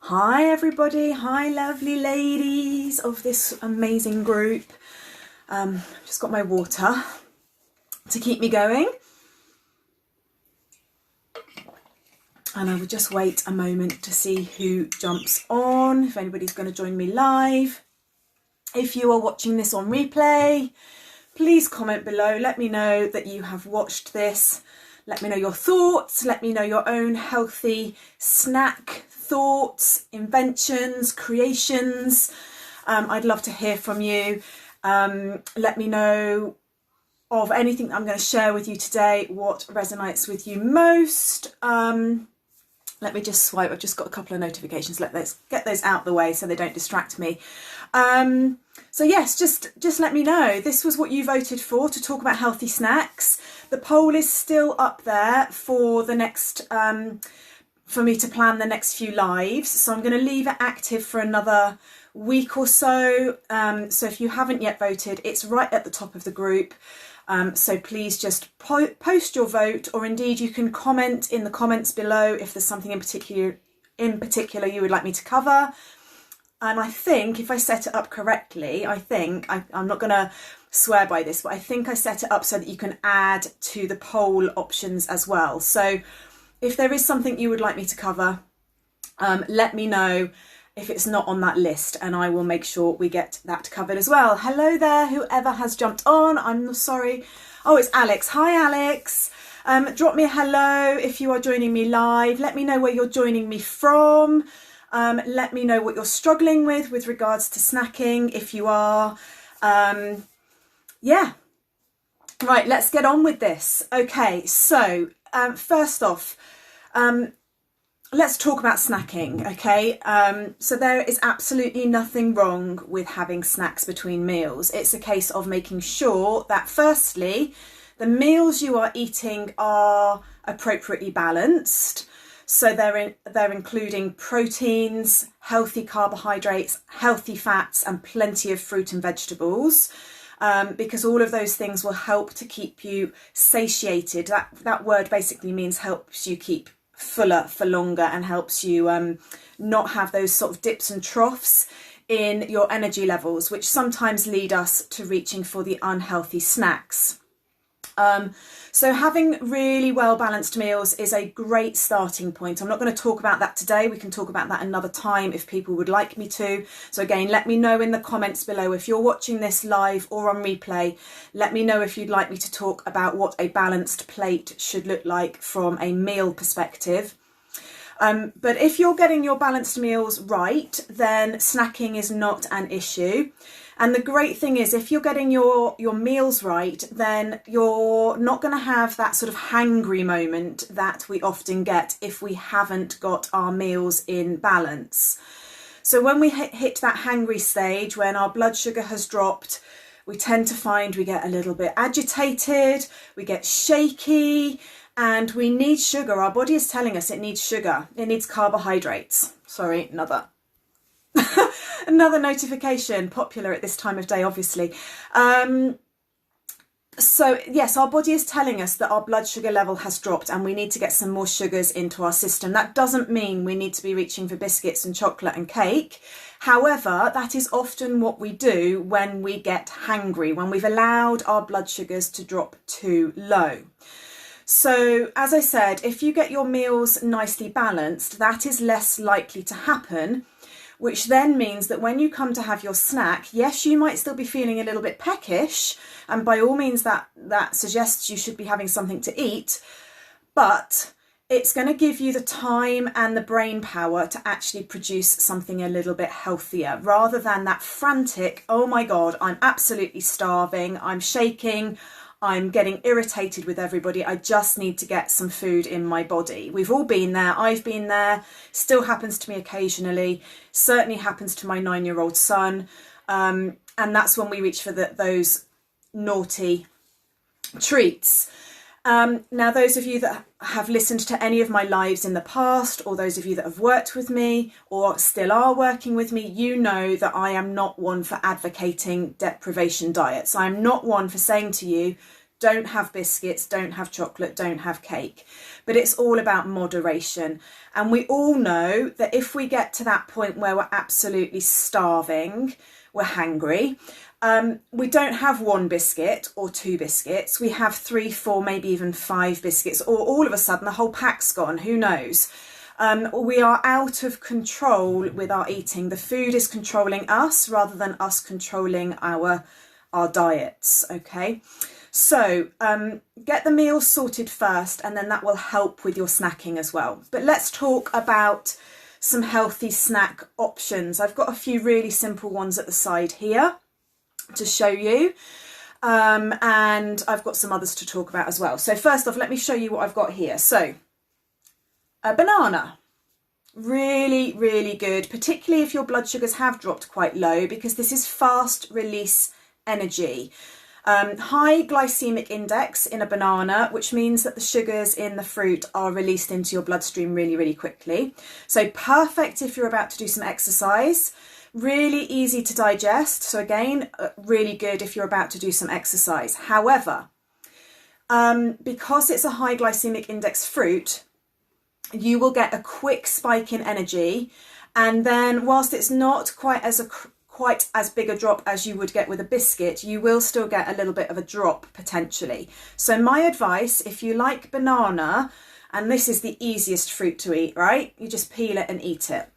Hi everybody, hi lovely ladies of this amazing group. Just got my water to keep me going. And I will just wait a moment to see who jumps on, if anybody's going to join me live. If you are watching this on replay, please comment below. Let me know that you have watched this. Let me know your thoughts. Let me know your own healthy snack thoughts, inventions, creations. I'd love to hear from you. Let me know of anything that I'm going to share with you today, what resonates with you most. Let me just swipe. I've just got a couple of notifications. Let's get those out the way so they don't distract me. So yes, just let me know. This was what you voted for, to talk about healthy snacks. The poll is still up there for the next, for me to plan the next few lives. So I'm going to leave it active for another week or so. So if you haven't yet voted, it's right at the top of the group. So please just post your vote, or indeed you can comment in the comments below if there's something in particular you would like me to cover. And I think if I set it up correctly, I'm not going to swear by this, but I think I set it up so that you can add to the poll options as well. So if there is something you would like me to cover, let me know if it's not on that list, and I will make sure we get that covered as well. Hello there, whoever has jumped on. I'm sorry. Oh, it's Alex. Hi, Alex. Drop me a hello if you are joining me live. Let me know where you're joining me from. Let me know what you're struggling with regards to snacking, if you are. Yeah. Right, let's get on with this. Okay, so first off, let's talk about snacking, okay? So there is absolutely nothing wrong with having snacks between meals. It's a case of making sure that, firstly, the meals you are eating are appropriately balanced. So they're including proteins, healthy carbohydrates, healthy fats, and plenty of fruit and vegetables, because all of those things will help to keep you satiated. That word basically means helps you keep fuller for longer, and helps you not have those sort of dips and troughs in your energy levels, which sometimes lead us to reaching for the unhealthy snacks. So having really well balanced meals is a great starting point. I'm not going to talk about that today. We can talk about that another time if people would like me to. So again, let me know in the comments below if you're watching this live or on replay. Let me know if you'd like me to talk about what a balanced plate should look like from a meal perspective. But if you're getting your balanced meals right, then snacking is not an issue. And the great thing is, if you're getting your meals right, then you're not going to have that sort of hangry moment that we often get if we haven't got our meals in balance. So when we hit that hangry stage, when our blood sugar has dropped, we tend to find we get a little bit agitated, we get shaky, and we need sugar. Our body is telling us it needs sugar. It needs carbohydrates. Sorry, another notification, popular at this time of day, obviously. So yes, our body is telling us that our blood sugar level has dropped and we need to get some more sugars into our system. That doesn't mean we need to be reaching for biscuits and chocolate and cake. However, that is often what we do when we get hangry, when we've allowed our blood sugars to drop too low. So as I said, if you get your meals nicely balanced, that is less likely to happen, which then means that when you come to have your snack, yes, you might still be feeling a little bit peckish, and by all means that suggests you should be having something to eat, but it's going to give you the time and the brain power to actually produce something a little bit healthier, rather than that frantic, oh my God, I'm absolutely starving, I'm shaking, I'm getting irritated with everybody, I just need to get some food in my body. We've all been there, I've been there, still happens to me occasionally, certainly happens to my 9-year-old son, and that's when we reach for those naughty treats. Now, those of you that have listened to any of my lives in the past, or those of you that have worked with me or still are working with me, you know that I am not one for advocating deprivation diets. I'm not one for saying to you, Don't have biscuits, don't have chocolate, don't have cake. But it's all about moderation. And we all know that if we get to that point where we're absolutely starving, we're hangry, we don't have one biscuit or two biscuits. We have 3, 4, maybe even 5 biscuits, or all of a sudden the whole pack's gone. Who knows? We are out of control with our eating. The food is controlling us rather than us controlling our diets. Okay, so get the meals sorted first, and then that will help with your snacking as well. But let's talk about some healthy snack options. I've got a few really simple ones at the side here to show you, and I've got some others to talk about as well. So first off, let me show you what I've got here. So a banana, really, really good, particularly if your blood sugars have dropped quite low, because this is fast release energy. High glycemic index in a banana, which means that the sugars in the fruit are released into your bloodstream really, really quickly. So perfect if you're about to do some exercise. Really easy to digest. So again, really good if you're about to do some exercise. However, because it's a high glycemic index fruit, you will get a quick spike in energy. And then whilst it's not quite as big a drop as you would get with a biscuit, you will still get a little bit of a drop potentially. So my advice, if you like banana, and this is the easiest fruit to eat, right? You just peel it and eat it.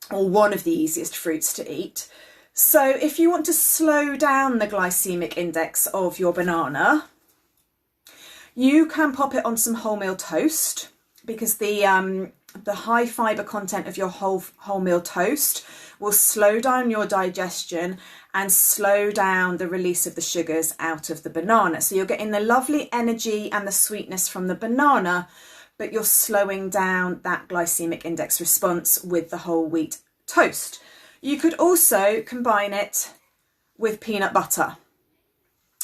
Or one of the easiest fruits to eat. So if you want to slow down the glycemic index of your banana, you can pop it on some wholemeal toast, because the high fibre content of your wholemeal toast will slow down your digestion and slow down the release of the sugars out of the banana. So you're getting the lovely energy and the sweetness from the banana, but you're slowing down that glycemic index response with the whole wheat toast. You could also combine it with peanut butter.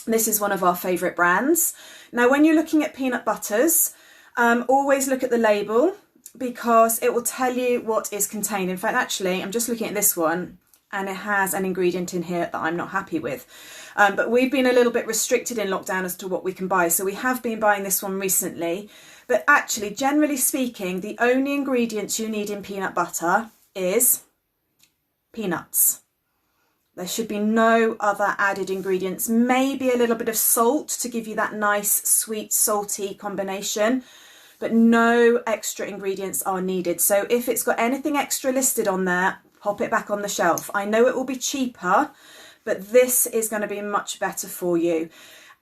This is one of our favourite brands. Now, when you're looking at peanut butters, always look at the label, because it will tell you what is contained. In fact, actually, I'm just looking at this one, and it has an ingredient in here that I'm not happy with. But we've been a little bit restricted in lockdown as to what we can buy. So we have been buying this one recently. But actually, generally speaking, the only ingredients you need in peanut butter is peanuts. There should be no other added ingredients. Maybe a little bit of salt to give you that nice, sweet, salty combination. But no extra ingredients are needed. So if it's got anything extra listed on there, pop it back on the shelf. I know it will be cheaper, but this is going to be much better for you.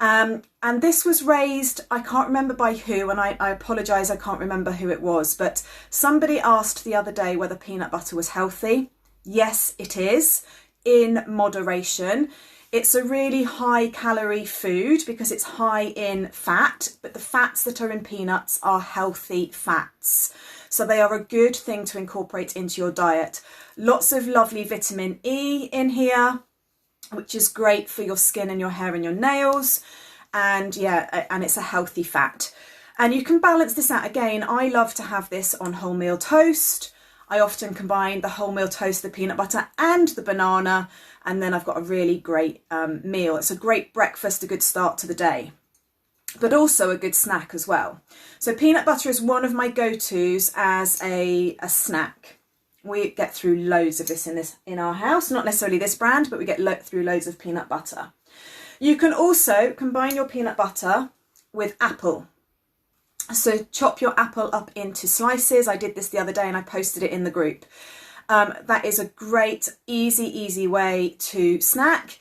And this was raised, I can't remember by who, and I apologise, I can't remember who it was, but somebody asked the other day whether peanut butter was healthy. Yes, it is, in moderation. It's a really high calorie food because it's high in fat, but the fats that are in peanuts are healthy fats. So they are a good thing to incorporate into your diet. Lots of lovely vitamin E in here, which is great for your skin and your hair and your nails. And yeah, and it's a healthy fat. And you can balance this out. Again, I love to have this on wholemeal toast. I often combine the wholemeal toast, the peanut butter and the banana, and then I've got a really great meal. It's a great breakfast, a good start to the day, but also a good snack as well. So peanut butter is one of my go-tos as a snack. We get through loads of this in our house, not necessarily this brand, but we get through loads of peanut butter. You can also combine your peanut butter with apple. So chop your apple up into slices. I did this the other day and I posted it in the group. That is a great, easy way to snack.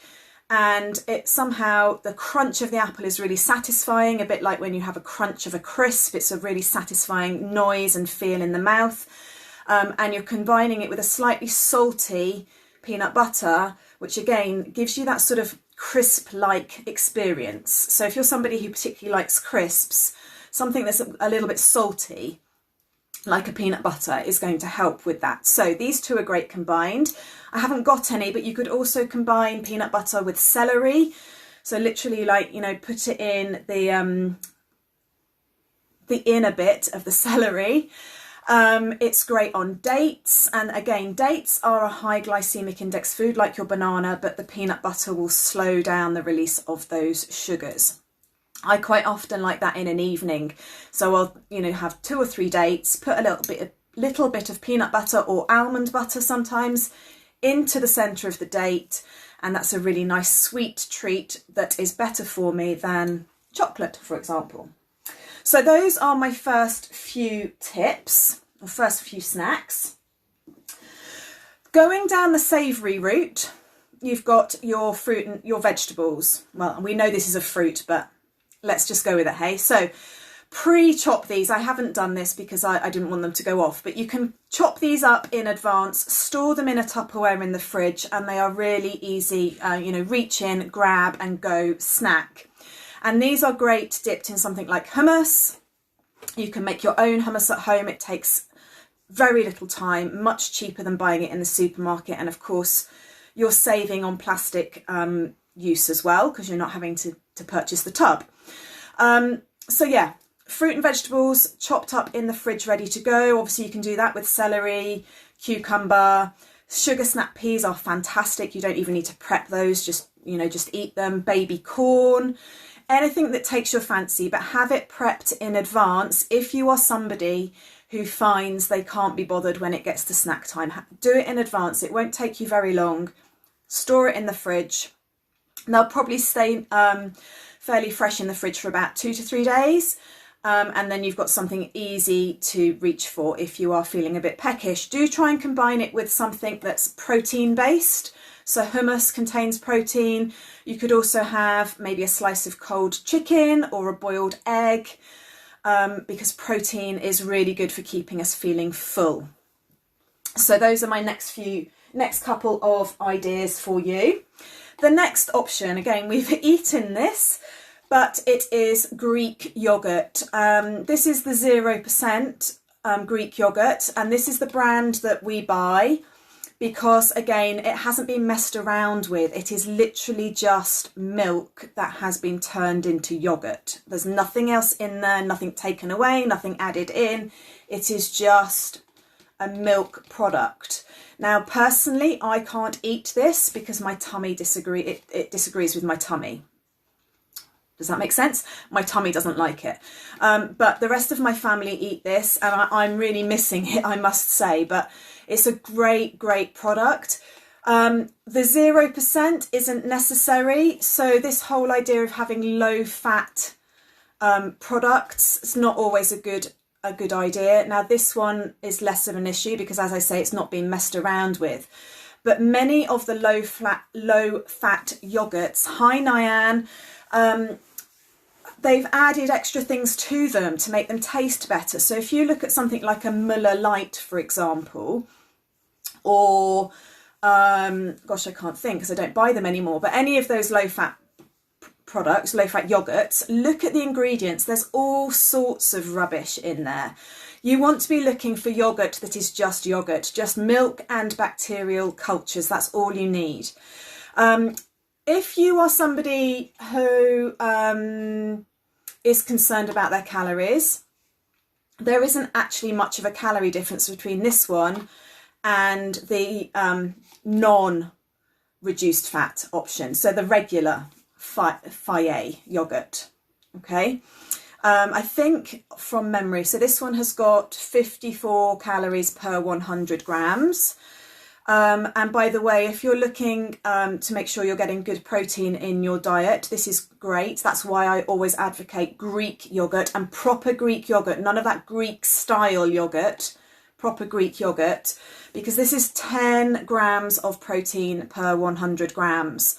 And it somehow, the crunch of the apple is really satisfying, a bit like when you have a crunch of a crisp. It's a really satisfying noise and feel in the mouth. And you're combining it with a slightly salty peanut butter, which again gives you that sort of crisp-like experience. So if you're somebody who particularly likes crisps, something that's a little bit salty, like a peanut butter, is going to help with that. So these two are great combined. I haven't got any, but you could also combine peanut butter with celery. So literally, like, you know, put it in the inner bit of the celery. It's great on dates, and again, dates are a high glycemic index food like your banana, but the peanut butter will slow down the release of those sugars. I quite often like that in an evening, so I'll have 2 or 3 dates, put a little bit of peanut butter or almond butter sometimes into the centre of the date, and that's a really nice sweet treat that is better for me than chocolate, for example. So those are my first few tips, or first few snacks. Going down the savoury route, you've got your fruit and your vegetables. Well, we know this is a fruit, but let's just go with it, hey? So pre-chop these. I haven't done this because I didn't want them to go off, but you can chop these up in advance, store them in a Tupperware in the fridge, and they are really easy, reach in, grab and go snack. And these are great dipped in something like hummus. You can make your own hummus at home. It takes very little time, much cheaper than buying it in the supermarket. And of course, you're saving on plastic use as well, because you're not having to purchase the tub. So yeah, fruit and vegetables chopped up in the fridge, ready to go. Obviously, you can do that with celery, cucumber. Sugar snap peas are fantastic. You don't even need to prep those, just eat them. Baby corn. Anything that takes your fancy, but have it prepped in advance if you are somebody who finds they can't be bothered when it gets to snack time. Do it in advance. It won't take you very long. Store it in the fridge. They'll probably stay fairly fresh in the fridge for about 2 to 3 days. And then you've got something easy to reach for if you are feeling a bit peckish. Do try and combine it with something that's protein based. So hummus contains protein. You could also have maybe a slice of cold chicken or a boiled egg, because protein is really good for keeping us feeling full. So those are my next couple of ideas for you. The next option, again, we've eaten this, but it is Greek yogurt. This is the 0% Greek yogurt, and this is the brand that we buy because, again, it hasn't been messed around with. It is literally just milk that has been turned into yogurt. There's nothing else in there, nothing taken away, nothing added in. It is just a milk product. Now, personally, I can't eat this because my tummy disagrees with my tummy. Does that make sense? My tummy doesn't like it. But the rest of my family eat this, and I'm really missing it, I must say. But it's a great, great product. The 0% isn't necessary. So this whole idea of having low-fat products, it's not always a good idea. Now, this one is less of an issue because, as I say, it's not been messed around with. But many of the low-fat yogurts, high Nian, they've added extra things to them to make them taste better. So if you look at something like a Muller Light, for example, or gosh, I can't think because I don't buy them anymore, but any of those low-fat products, low-fat yogurts, look at the ingredients. There's all sorts of rubbish in there. You want to be looking for yogurt that is just yogurt, just milk and bacterial cultures. That's all you need. If you are somebody who is concerned about their calories, there isn't actually much of a calorie difference between this one and the non-reduced fat option. So the regular Fage yogurt. Okay. I think from memory, so this one has got 54 calories per 100 grams. And by the way, if you're looking to make sure you're getting good protein in your diet, this is great. That's why I always advocate Greek yogurt and proper Greek yogurt, none of that Greek style yogurt, proper Greek yogurt, because this is 10 grams of protein per 100 grams.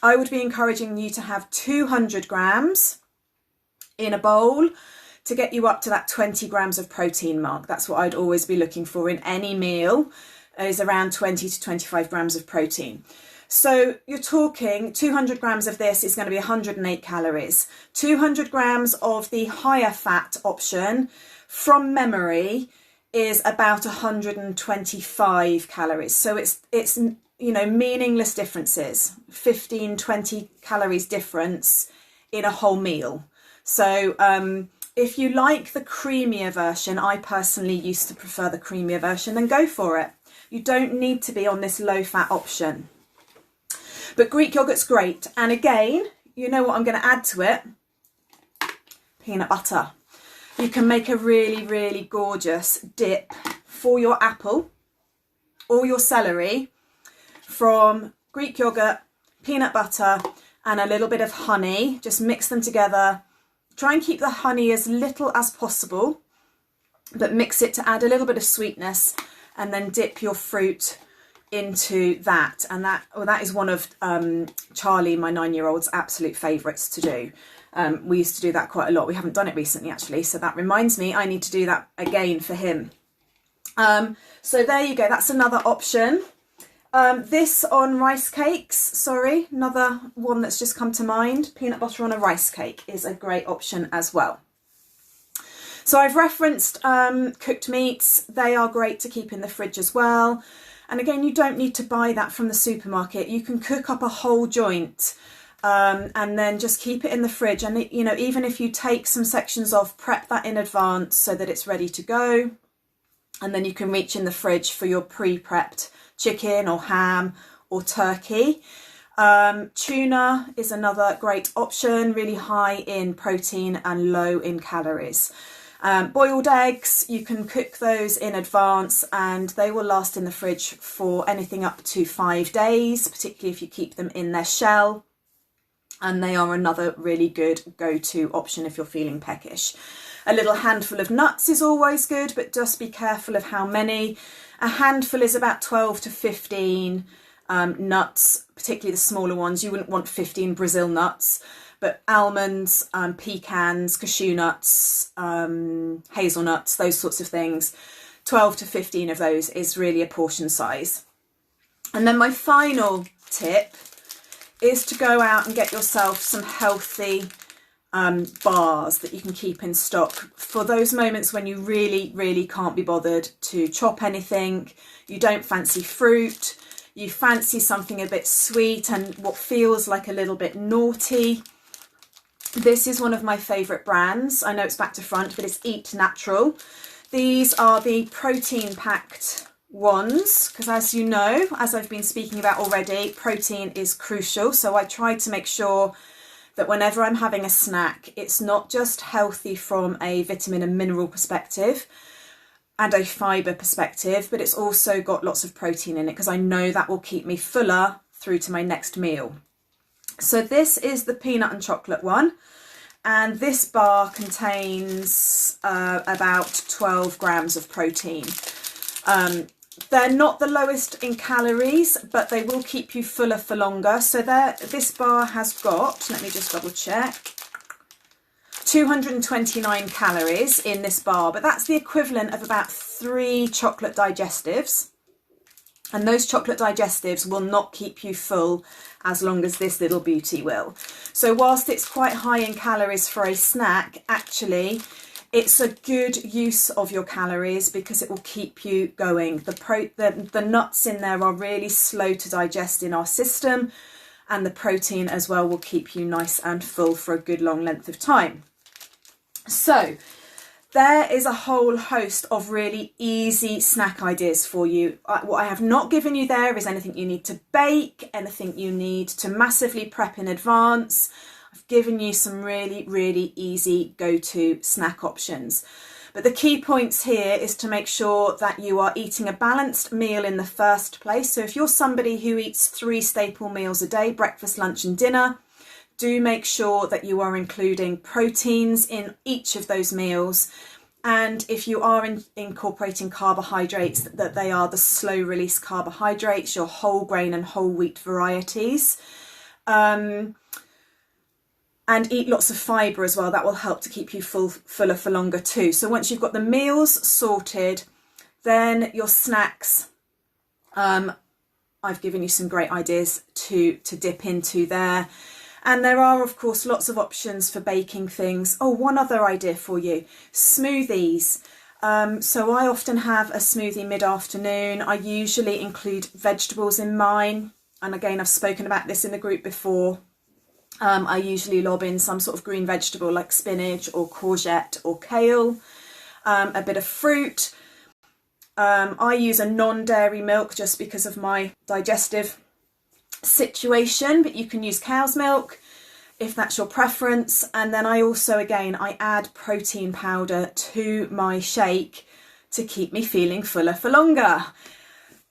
I would be encouraging you to have 200 grams in a bowl to get you up to that 20 grams of protein mark. That's what I'd always be looking for in any meal, is around 20 to 25 grams of protein. So you're talking 200 grams of this is going to be 108 calories. 200 grams of the higher fat option, from memory, is about 125 calories. So it's meaningless differences, 15, 20 calories difference in a whole meal. So If you like the creamier version, I personally used to prefer the creamier version, then go for it. You don't need to be on this low fat option. But Greek yogurt's great. And again, you know what I'm going to add to it? Peanut butter. You can make a really, really gorgeous dip for your apple or your celery from Greek yogurt, peanut butter, and a little bit of honey. Just mix them together. Try and keep the honey as little as possible, but mix it to add a little bit of sweetness, and then dip your fruit into that. And that is one of Charlie, my 9-year-old's absolute favourites to do. We used to do that quite a lot. We haven't done it recently actually, so that reminds me I need to do that again for him. So there you go, that's another option. This on rice cakes, sorry, another one that's just come to mind. Peanut butter on a rice cake is a great option as well. So I've referenced cooked meats. They are great to keep in the fridge as well. And again, you don't need to buy that from the supermarket. You can cook up a whole joint and then just keep it in the fridge. And, you know, even if you take some sections off, prep that in advance so that it's ready to go. And then you can reach in the fridge for your pre-prepped chicken or ham or turkey. Tuna is another great option, really high in protein and low in calories. Boiled eggs, you can cook those in advance and they will last in the fridge for anything up to 5 days, particularly if you keep them in their shell. And they are another really good go-to option if you're feeling peckish. A little handful of nuts is always good, but just be careful of how many. A handful is about 12 to 15 nuts, particularly the smaller ones. You wouldn't want 15 Brazil nuts, but almonds, pecans, cashew nuts, hazelnuts, those sorts of things. 12 to 15 of those is really a portion size. And then my final tip is to go out and get yourself some healthy bars that you can keep in stock for those moments when you really can't be bothered to chop anything, you don't fancy fruit, you fancy something a bit sweet and what feels like a little bit naughty. This is one of my favourite brands. I know it's back to front, but it's Eat Natural. These are the protein packed ones because, as you know, as I've been speaking about already, protein is crucial. So I try to make sure that whenever I'm having a snack, it's not just healthy from a vitamin and mineral perspective and a fibre perspective, but it's also got lots of protein in it because I know that will keep me fuller through to my next meal. So this is the peanut and chocolate one, and this bar contains about 12 grams of protein. They're not the lowest in calories, but they will keep you fuller for longer. So this bar has got, let me just double check, 229 calories in this bar, but that's the equivalent of about 3 chocolate digestives. And those chocolate digestives will not keep you full as long as this little beauty will. So whilst it's quite high in calories for a snack, actually, it's a good use of your calories because it will keep you going. The nuts in there are really slow to digest in our system, and the protein as well will keep you nice and full for a good long length of time. So there is a whole host of really easy snack ideas for you. What I have not given you there is anything you need to bake, anything you need to massively prep in advance. I've given you some really easy go-to snack options. But the key points here is to make sure that you are eating a balanced meal in the first place. So if you're somebody who eats 3 staple meals a day, breakfast, lunch and dinner, do make sure that you are including proteins in each of those meals. And if you are incorporating carbohydrates, that they are the slow release carbohydrates, your whole grain and whole wheat varieties. And eat lots of fibre as well. That will help to keep you fuller for longer too. So once you've got the meals sorted, then your snacks, I've given you some great ideas to dip into there. And there are, of course, lots of options for baking things. Oh, one other idea for you, smoothies. So I often have a smoothie mid-afternoon. I usually include vegetables in mine. And again, I've spoken about this in the group before. I usually lob in some sort of green vegetable like spinach or courgette or kale, a bit of fruit. I use a non-dairy milk just because of my digestive situation, but you can use cow's milk if that's your preference. And then I also, again, I add protein powder to my shake to keep me feeling fuller for longer.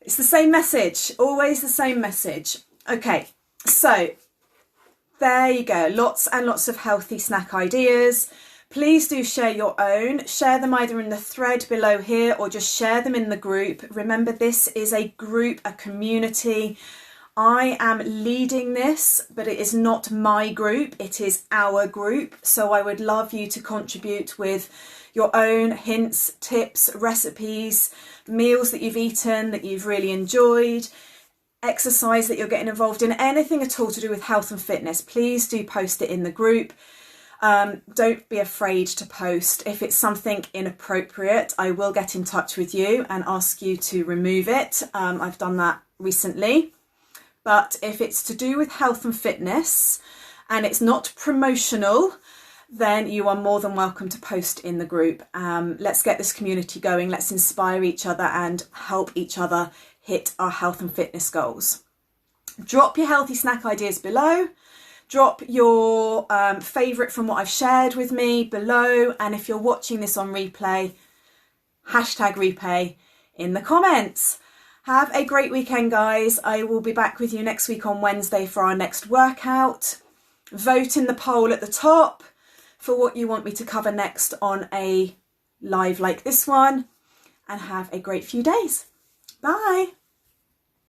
It's the same message, always the same message. Okay, so there you go, lots and lots of healthy snack ideas. Please do share your own. Share them either in the thread below here or just share them in the group. Remember, this is a group, a community. I am leading this, but it is not my group, it is our group. So I would love you to contribute with your own hints, tips, recipes, meals that you've eaten that you've really enjoyed, exercise that you're getting involved in, anything at all to do with health and fitness. Please do post it in the group. Don't be afraid to post. If it's something inappropriate, I will get in touch with you and ask you to remove it. I've done that recently. But if it's to do with health and fitness and it's not promotional, then you are more than welcome to post in the group. Let's get this community going. Let's inspire each other and help each other hit our health and fitness goals. Drop your healthy snack ideas below. Drop your favourite from what I've shared with me below. And if you're watching this on replay, hashtag replay in the comments. Have a great weekend, guys. I will be back with you next week on Wednesday for our next workout. Vote in the poll at the top for what you want me to cover next on a live like this one. And have a great few days. Bye.